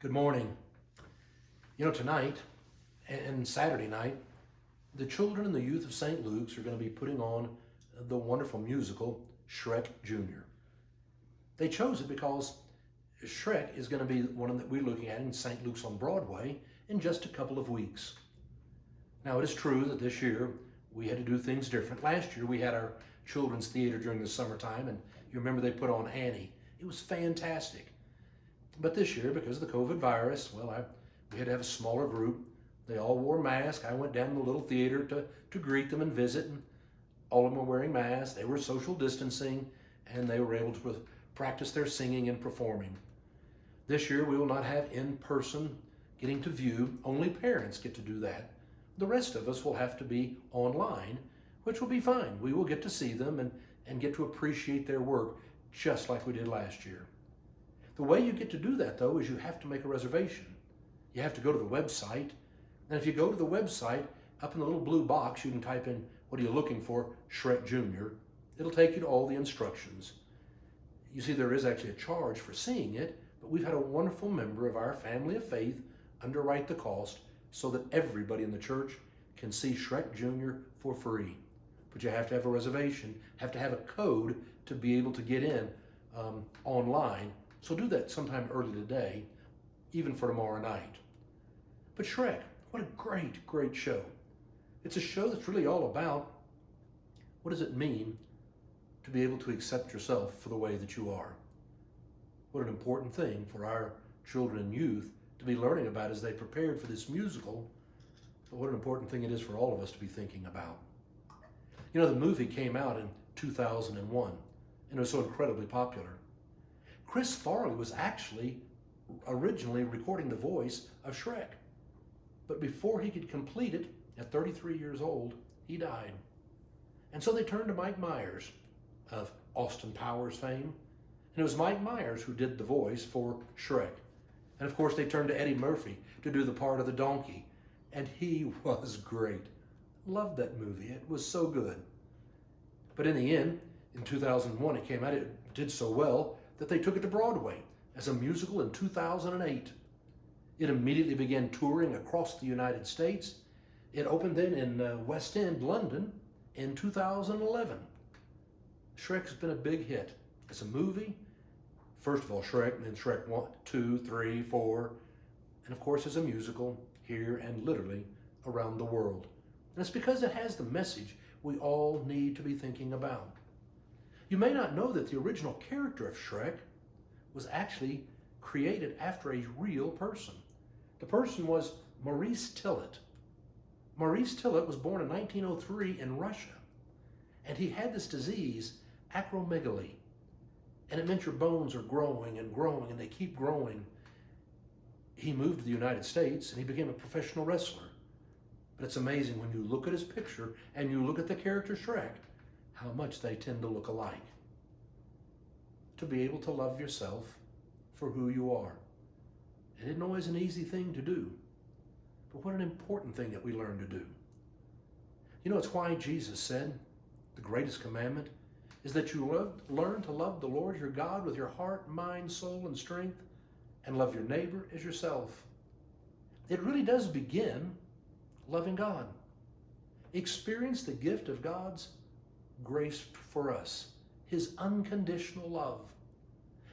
Good morning. Tonight and Saturday night, the children and the youth of St. Luke's are going to be putting on the wonderful musical Shrek Jr. They chose it because Shrek is going to be one that we're looking at in St. Luke's on Broadway in just a couple of weeks. Now, it is true that this year we had to do things different. Last year we had our children's theater during the summertime, and you remember they put on Annie. It was fantastic. But this year, because of the COVID virus, we had to have a smaller group. They all wore masks. I went down to the little theater to greet them and visit, and all of them were wearing masks. They were social distancing, and they were able to practice their singing and performing. This year, we will not have in-person getting to view. Only parents get to do that. The rest of us will have to be online, which will be fine. We will get to see them and get to appreciate their work just like we did last year. The way you get to do that, though, is you have to make a reservation. You have to go to the website. And if you go to the website, up in the little blue box, you can type in, what are you looking for? Shrek Jr. It'll take you to all the instructions. You see, there is actually a charge for seeing it, but we've had a wonderful member of our family of faith underwrite the cost so that everybody in the church can see Shrek Jr. for free. But you have to have a reservation, have to have a code to be able to get in online. So do that sometime early today, even for tomorrow night. But Shrek, what a great, great show. It's a show that's really all about what does it mean to be able to accept yourself for the way that you are. What an important thing for our children and youth to be learning about as they prepared for this musical, but what an important thing it is for all of us to be thinking about. The movie came out in 2001, and it was so incredibly popular. Chris Farley was actually originally recording the voice of Shrek. But before he could complete it, at 33 years old, he died. And so they turned to Mike Myers of Austin Powers fame. And it was Mike Myers who did the voice for Shrek. And of course they turned to Eddie Murphy to do the part of the donkey. And he was great. Loved that movie. It was so good. But in the end, in 2001 it came out, it did so well that they took it to Broadway as a musical in 2008. It immediately began touring across the United States. It opened then in West End, London in 2011. Shrek has been a big hit. As a movie, first of all Shrek, and then Shrek 1, 2, 3, 4, and of course as a musical here and literally around the world. And it's because it has the message we all need to be thinking about. You may not know that the original character of Shrek was actually created after a real person. The person was Maurice Tillet. Maurice Tillet was born in 1903 in Russia, and he had this disease, acromegaly, and it meant your bones are growing and growing, and they keep growing. He moved to the United States, and he became a professional wrestler. But it's amazing when you look at his picture and you look at the character Shrek, how much they tend to look alike. To be able to love yourself for who you are. It isn't always an easy thing to do, but what an important thing that we learn to do. It's why Jesus said the greatest commandment is that you learn to love the Lord your God with your heart, mind, soul, and strength, and love your neighbor as yourself. It really does begin loving God. Experience the gift of God's grace for us, His unconditional love.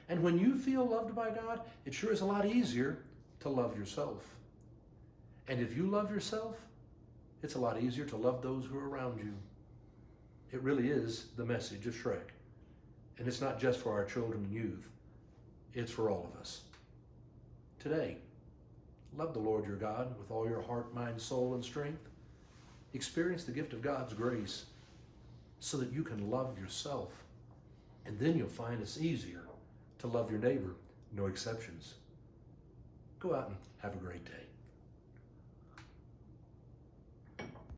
And when you feel loved by God, it sure is a lot easier to love yourself. And if you love yourself, it's a lot easier to love those who are around you. It really is the message of Shrek. And it's not just for our children and youth. It's for all of us. Today, love the Lord your God with all your heart, mind, soul, and strength. Experience the gift of God's grace so that you can love yourself. And then you'll find it's easier to love your neighbor, no exceptions. Go out and have a great day.